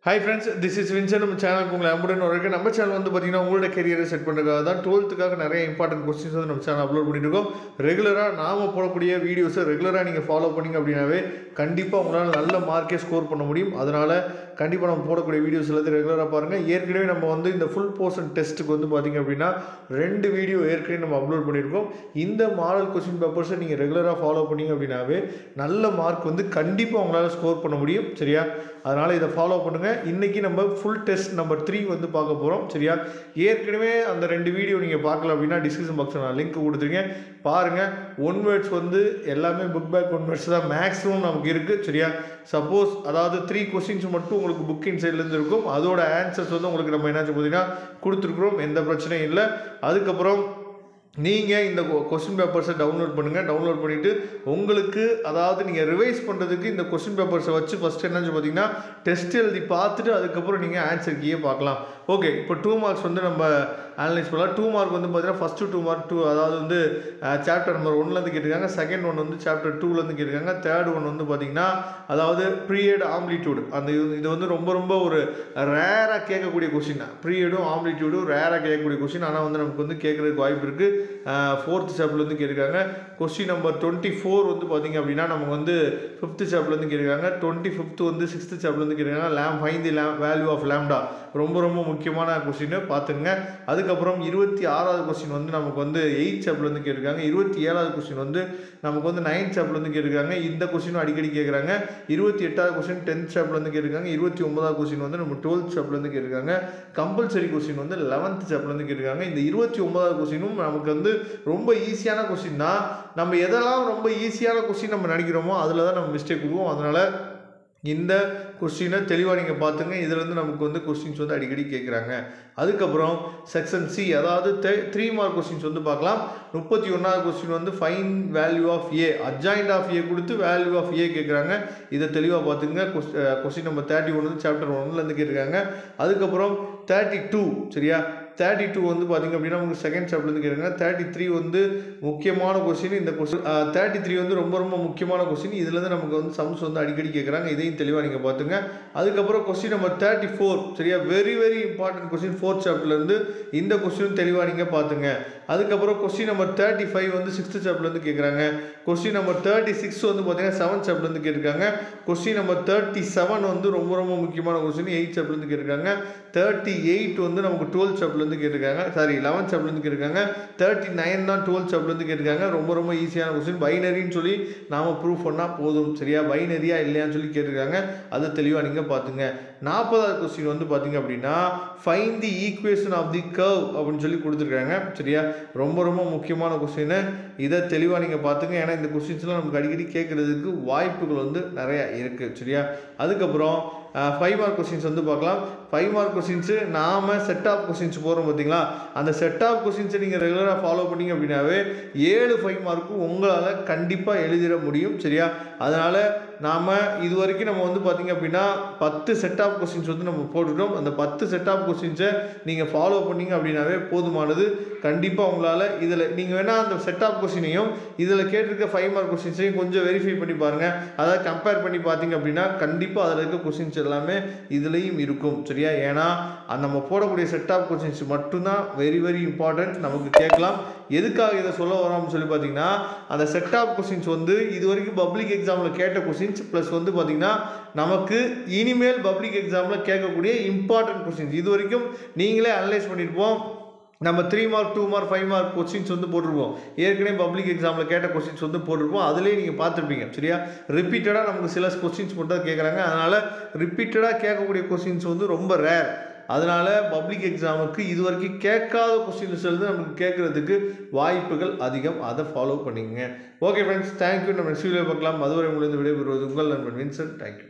Hi friends, this is Vincent. நம்ம சேனலுக்கு உங்களை அன்புடன் வரவேற்கிறேன். நம்ம சேனல் வந்து பார்த்தீங்கன்னா உங்களோட கெரியரை செட் பண்ணுறதுக்காக தான் 12th நிறைய இம்பார்ட்டன்ட் கொஸ்டின்ஸ் வந்து நம்ம சேனல் அப்லோட் பண்ணிட்டு இருக்கோம். ரெகுலராக நாம போடக்கூடிய வீடியோஸை ரெகுலராக நீங்கள் ஃபாலோ பண்ணிங்க அப்படின்னாவே கண்டிப்பாக உங்களால் நல்ல மார்க்கே ஸ்கோர் பண்ண முடியும். அதனால் கண்டிப்பாக நம்ம போடக்கூடிய வீடியோஸ் எல்லாத்தையும் ரெகுலராக பாருங்கள். ஏற்கனவே நம்ம வந்து இந்த ஃபுல் போர்ஷன் டெஸ்ட்டுக்கு வந்து பார்த்திங்க அப்படின்னா 2 வீடியோ ஏற்கனவே நம்ம அப்லோட் பண்ணியிருக்கோம். இந்த மாடல் கொஸ்டின் பேப்பர்ஸை நீங்கள் ரெகுலராக ஃபாலோ பண்ணிங்க அப்படின்னாவே நல்ல மார்க் வந்து கண்டிப்பாக உங்களால் ஸ்கோர் பண்ண முடியும். சரியா? அதனால் இதை ஃபாலோ பண்ணுங்கள். இன்றைக்கி நம்ம ஃபுல் டெஸ்ட் நம்பர் 3 வந்து பார்க்க போகிறோம். சரியா? ஏற்கனவே அந்த 2 வீடியோ நீங்கள் பார்க்கல அப்படின்னா டிஸ்கிரிப்ஷன் பாக்ஸில் நான் லிங்க் கொடுத்துருக்கேன், பாருங்கள். ஒன் வேர்ட்ஸ் வந்து எல்லாமே புக் பேக் ஒன் வேர்ட்ஸ் தான் மேக்ஸிமம் நமக்கு இருக்குது. சரியா? சப்போஸ் அதாவது 3 கொஸ்டின்ஸ் மட்டும் உங்களுக்கு புக் இன்சைட்லேருந்து இருக்கும், அதோட ஆன்சர்ஸ் வந்து உங்களுக்கு நம்ம என்னாச்சு பார்த்தீங்கன்னா கொடுத்துருக்குறோம், எந்த பிரச்சனையும் இல்லை. அதுக்கப்புறம் நீங்கள் இந்த கொஸ்டின் பேப்பர்ஸை டவுன்லோட் பண்ணுங்கள். டவுன்லோட் பண்ணிவிட்டு உங்களுக்கு அதாவது நீங்கள் ரிவைஸ் பண்ணுறதுக்கு இந்த கொஸ்டின் பேப்பர்ஸை வச்சு ஃபஸ்ட்டு என்னன்னு பார்த்தீங்கன்னா டெஸ்ட் எழுதி பார்த்துட்டு அதுக்கப்புறம் நீங்கள் ஆன்சர் கீயே பார்க்கலாம். ஓகே, இப்போ 2 மார்க்ஸ் வந்து நம்ம அனலைஸ் பண்ணலாம். 2 மார்க் வந்து பார்த்தீங்கன்னா ஃபஸ்ட்டு 2 மார்க் அதாவது வந்து சாப்டர் நம்பர் 1லேருந்து கேட்டிருக்காங்க, செகண்ட் ஒன் வந்து சாப்டர் 2லேருந்து கேட்டிருக்காங்க, தேர்ட் ஒன் வந்து பார்த்திங்கன்னா அதாவது பீரியட் ஆம்ப்ளிடியூடு. அந்த இது வந்து ரொம்ப ஒரு ரேராக கேட்கக்கூடிய கொஸ்டின். பீரியடும் ஆம்ப்ளிடியூடும் ரேராக கேட்கக்கூடிய கொஸ்டின், ஆனால் வந்து நமக்கு வந்து கேட்குறதுக்கு வாய்ப்பு இருக்குது. 4th சாப்டர்லேருந்து கேட்டிருக்காங்க. கொஸ்டின் நம்பர் 24 வந்து பார்த்திங்க அப்படின்னா நமக்கு வந்து 5th சாப்டர்லேருந்து கேட்டிருக்காங்க. 25th வந்து 6th சாப்டர்லேருந்து கேட்டிருக்காங்க. Find the value of lambda, ரொம்ப முக்கியமான கொஸ்டின் பார்த்துங்க. அதுக்கப்புறம் 26வது கொஸ்டின் வந்து நமக்கு வந்து 8th சாப்டர்லேருந்து கேட்டிருக்காங்க. 27வது கொஸ்டின் வந்து நமக்கு வந்து 9th சாப்டர்லேருந்து கேட்டிருக்காங்க. இந்த கொஸ்டினும் அடிக்கடி கேட்குறாங்க. 28வது கொஸ்டின் 10th சாப்டர்லேருந்து கேட்டிருக்காங்க. 29வது கொஸ்டின் வந்து நம்ம 12th சாப்டர்லேருந்து கேட்டிருக்காங்க. கம்பல்சரி கொஸ்டின் வந்து 11th சாப்டர்லேருந்து கேட்டிருக்காங்க. இந்த 29வது கொஸ்டினும் நமக்கு வந்து ரொம்ப ஈஸியான கொஸ்டின் தான். நம்ம எதெல்லாம் ரொம்ப ஈஸியான கொஸ்டின் நம்ம நினைக்கிறோமோ அதில் தான் நம்ம மிஸ்டேக் கொடுவோம். அதனால் இந்த கொஸ்டினை தெளிவாக நீங்கள் பார்த்துங்க. இதிலேருந்து நமக்கு வந்து கொஸ்டின்ஸ் வந்து அடிக்கடி கேட்குறாங்க. அதுக்கப்புறம் செக்ஷன் சி அதாவது 3 மார்க் கொஸ்டின்ஸ் வந்து பார்க்கலாம். 31வது கொஸ்டின் வந்து find value of A, adjoint of A கொடுத்து வேல்யூ ஆஃப் ஏ கேட்குறாங்க. இதை தெளிவாக பார்த்துங்க. கொஸ்டின் நம்பர் 31 வந்து சாப்டர் 1லேருந்து கேட்டிருக்காங்க. அதுக்கப்புறம் 32 சரியா? 32 வந்து பார்த்திங்க அப்படின்னா உங்களுக்கு செகண்ட் சாப்டர்லேருந்து கேட்குறாங்க. 33 வந்து முக்கியமான கொஸ்டின். இந்த கொஸ்டின் 33 வந்து ரொம்ப முக்கியமான கொஸ்டின். இதுலேருந்து நமக்கு வந்து சம்ஸ் வந்து அடிக்கடி கேட்குறாங்க. இதையும் தெளிவாக நீங்கள் பார்த்துங்க. அதுக்கப்புறம் கொஸ்டின் நம்பர் 34 சரியா? Very important question 4th சாப்டர்லேருந்து. இந்த கொஸ்டின் தெளிவாக நீங்கள் பார்த்துங்க. அதுக்கப்புறம் கொஸ்டின் நம்பர் 35 வந்து 6th சாப்டர்லேருந்து கேட்குறாங்க. கொஸ்டின் நம்பர் 36 வந்து பார்த்தீங்கன்னா 7th சாப்டர்லேருந்து கேட்டிருக்காங்க. கொஸ்டின் நம்பர் 37 வந்து ரொம்ப முக்கியமான கொஸ்டின் 8th சாப்டர்லேருந்து கேட்டிருக்காங்க. 38 வந்து நமக்கு 12th சாப்டர்லேருந்து கேட்டிருக்காங்க. சாரி 11th சாப்டர்லேருந்து கேட்டிருக்காங்க. 39 தான் 12th சாப்டர்லேருந்து கேட்டிருக்காங்க. ரொம்ப ஈஸியான கொஸ்டின். பைனரின்னு சொல்லி நாம் ப்ரூவ் பண்ணால் போதும். சரியா? பைனரியா இல்லையான்னு சொல்லி கேட்டிருக்காங்க. அதை தெளிவாக நீங்கள் பார்த்துங்க. 40வது கொஸ்டின் வந்து பார்த்தீங்க அப்படின்னா find the equation of the curve அப்படின்னு சொல்லி கொடுத்துருக்காங்க. சரியா? ரொம்ப முக்கியமான கொஸ்டின். இதை தெளிவாக நீங்கள் பார்த்துங்க. ஏன்னா இந்த கொஸ்டின்ஸ்லாம் நமக்கு அடிக்கடி கேட்குறதுக்கு வாய்ப்புகள் வந்து நிறையா இருக்குது. சரியா? அதுக்கப்புறம் 5 மார்க் கொஸ்டின்ஸ் வந்து பார்க்கலாம். 5 மார்க் கொஸ்டின்ஸு நாம் செட் ஆஃப் கொஸ்டின்ஸ் போகிறோம் பார்த்தீங்களா? அந்த செட் ஆஃப் கொஸ்டின்ஸை நீங்கள் ரெகுலராக ஃபாலோ பண்ணிங்க அப்படின்னாவே 7 5 மார்க்கும் உங்களால் கண்டிப்பாக எழுதிட முடியும். சரியா? அதனால் நாம் இது வரைக்கும் நம்ம வந்து பார்த்திங்க அப்படின்னா 10 செட் ஆஃப் கொஸ்டின்ஸ் வந்து நம்ம போட்டுட்டோம். அந்த 10 செட் ஆஃப் கொஸ்டின்ஸை நீங்கள் ஃபாலோ பண்ணிங்க அப்படின்னாவே போதுமானது. கண்டிப்பாக உங்களால் இதில் நீங்கள் வேணால் அந்த செட் ஆஃப் கொஸ்டினையும் இதில் கேட்டிருக்க 5 மார்க் கொஸ்டின்ஸையும் கொஞ்சம் வெரிஃபை பண்ணி பாருங்கள். அதாவது கம்பேர் பண்ணி பார்த்தீங்க அப்படின்னா கண்டிப்பாக அதில் இருக்க கொஸ்டின்ஸ் எல்லாமே இதுலேயும் இருக்கும். சரியா? ஏன்னா நம்ம போடக்கூடிய செட் ஆஃப் கொஸ்டின்ஸ் மட்டும்தான் வெரி இம்பார்ட்டன்ட் நமக்கு கேட்கலாம். எதுக்காக இதை சொல்ல வரோம்னு சொல்லி பார்த்தீங்கன்னா அந்த செட் ஆஃப் கொஸ்டின்ஸ் வந்து இது வரைக்கும் பப்ளிக் எக்ஸாமில் கேட்ட கொஸ்டின்ஸ் ப்ளஸ் வந்து பார்த்திங்கன்னா நமக்கு இனிமேல் பப்ளிக் எக்ஸாமில் கேட்கக்கூடிய இம்பார்ட்டன்ட் கொஸ்டின்ஸ் இது வரைக்கும் நீங்களே அனலைஸ் பண்ணியிருப்போம். நம்ம 3 மார்க் 2 மார்க் 5 மார்க் கொஸ்டின்ஸ் வந்து போட்டிருப்போம். ஏற்கனவே பப்ளிக் எக்ஸாமில் கேட்ட கொஸ்டின்ஸ் வந்து போட்டிருப்போம். அதிலே நீங்கள் பார்த்துருப்பீங்க. சரியா? ரிப்பீட்டடாக நமக்கு சில கொஸ்டின்ஸ் மட்டும் தான் கேட்குறாங்க. அதனால் ரிப்பீட்டடாக கேட்கக்கூடிய கொஸ்டின்ஸ் வந்து ரொம்ப ரேர். அதனால் பப்ளிக் எக்ஸாமுக்கு இது வரைக்கும் கேட்காத கொஸ்டின்ஸ் வந்து நமக்கு கேட்குறதுக்கு வாய்ப்புகள் அதிகம். அதை ஃபாலோ பண்ணிங்க. Okay friends, thank you. நம்ம நெக்ஸ்ட் வீடியோ பார்க்கலாம். அதுவரை உங்களுக்கு விடைபெறுவது உங்கள் நண்பன் வின்சென்ட். தேங்க்யூ.